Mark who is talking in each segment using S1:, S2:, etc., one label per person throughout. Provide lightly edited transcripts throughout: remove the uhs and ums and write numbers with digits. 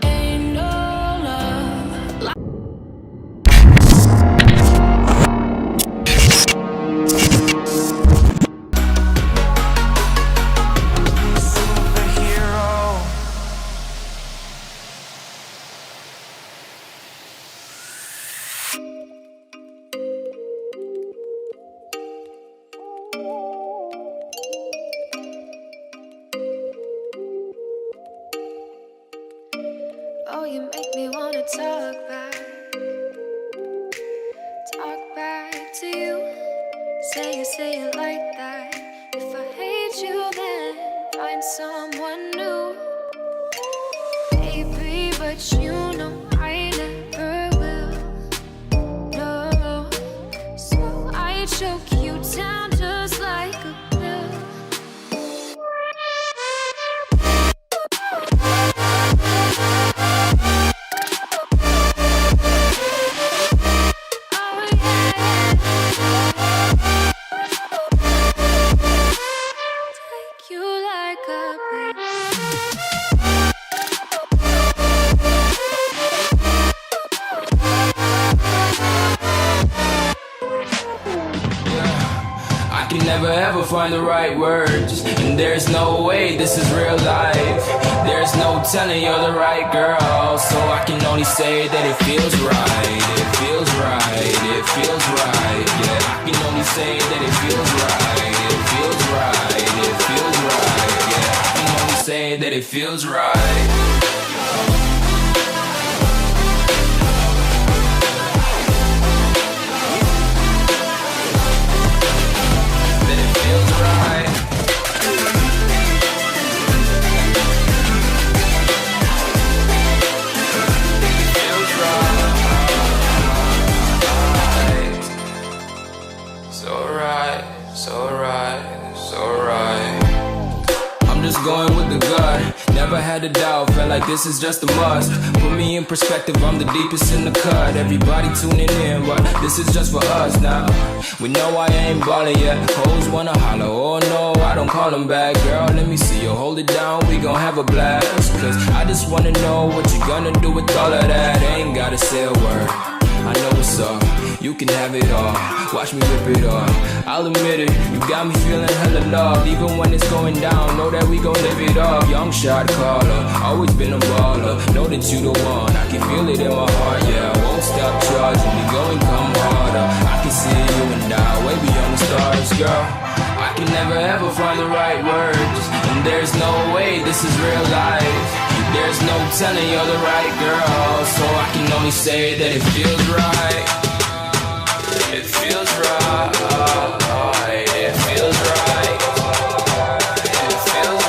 S1: Ain't no love like
S2: superhero.
S1: oh, you make me wanna talk back to you. Say it like that. If I hate you, then find someone new. Baby, but you know I never will. No, so I choke you down just like a pill. Oh yeah, take you like a pill.
S3: I can never ever find the right words, and there's no way this is real life. There's no telling you're the right girl, so I can only say that it feels right. It feels right, it feels right. Yeah, I can only say that it feels right. It feels right, it feels right. Yeah, I can only say that it feels right. I'm just going with the gut. Never had a doubt, felt like this is just a must. Put me in perspective, I'm the deepest in the cut. Everybody tuning in, but this is just for us now. We know I ain't ballin' yet. Hoes wanna holler, oh no, I don't call them back. Girl, let me see you hold it down, we gon' have a blast. Cause I just wanna know what you gonna do with all of that. Ain't gotta say a word, I know what's up. You can have it all, watch me rip it off. I'll admit it, you got me feeling hella loved. Even when it's going down, know that we gon' live it up. Young shot caller, always been a baller. Know that you the one, I can feel it in my heart. Yeah, I won't stop charging, we going come harder. I can see you and I, way beyond the stars, girl. I can never ever find the right words, and there's no way this is real life. There's no telling you're the right girl, so I can only say that it feels right. It feels right. It feels right. It feels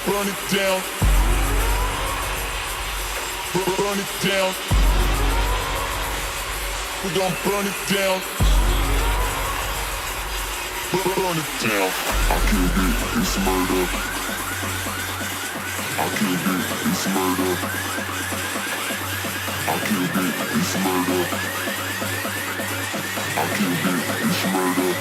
S2: burn it down. Burn it down. We gon' burn it down. Burn it down. I killed it, it's murder. I killed it, it's murder. I killed it, it's murder. I killed it, it's murder.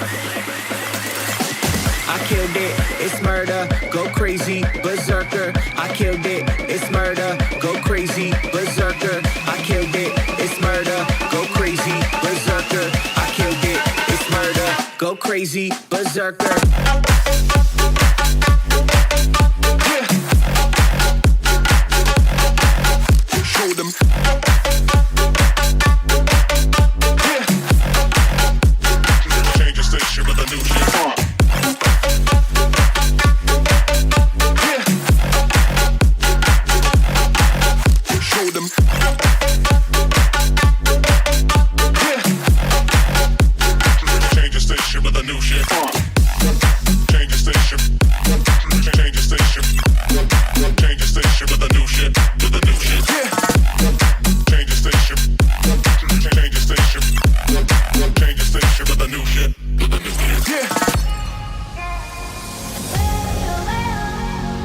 S4: I killed it, it's murder, go crazy, berserker. I killed it, it's murder, go crazy, berserker. I killed it, it's murder, go crazy, berserker. I killed it, it's murder, go crazy, berserker. Yeah. Show them. Yeah.
S2: Change the station with a new shit. with the new shit.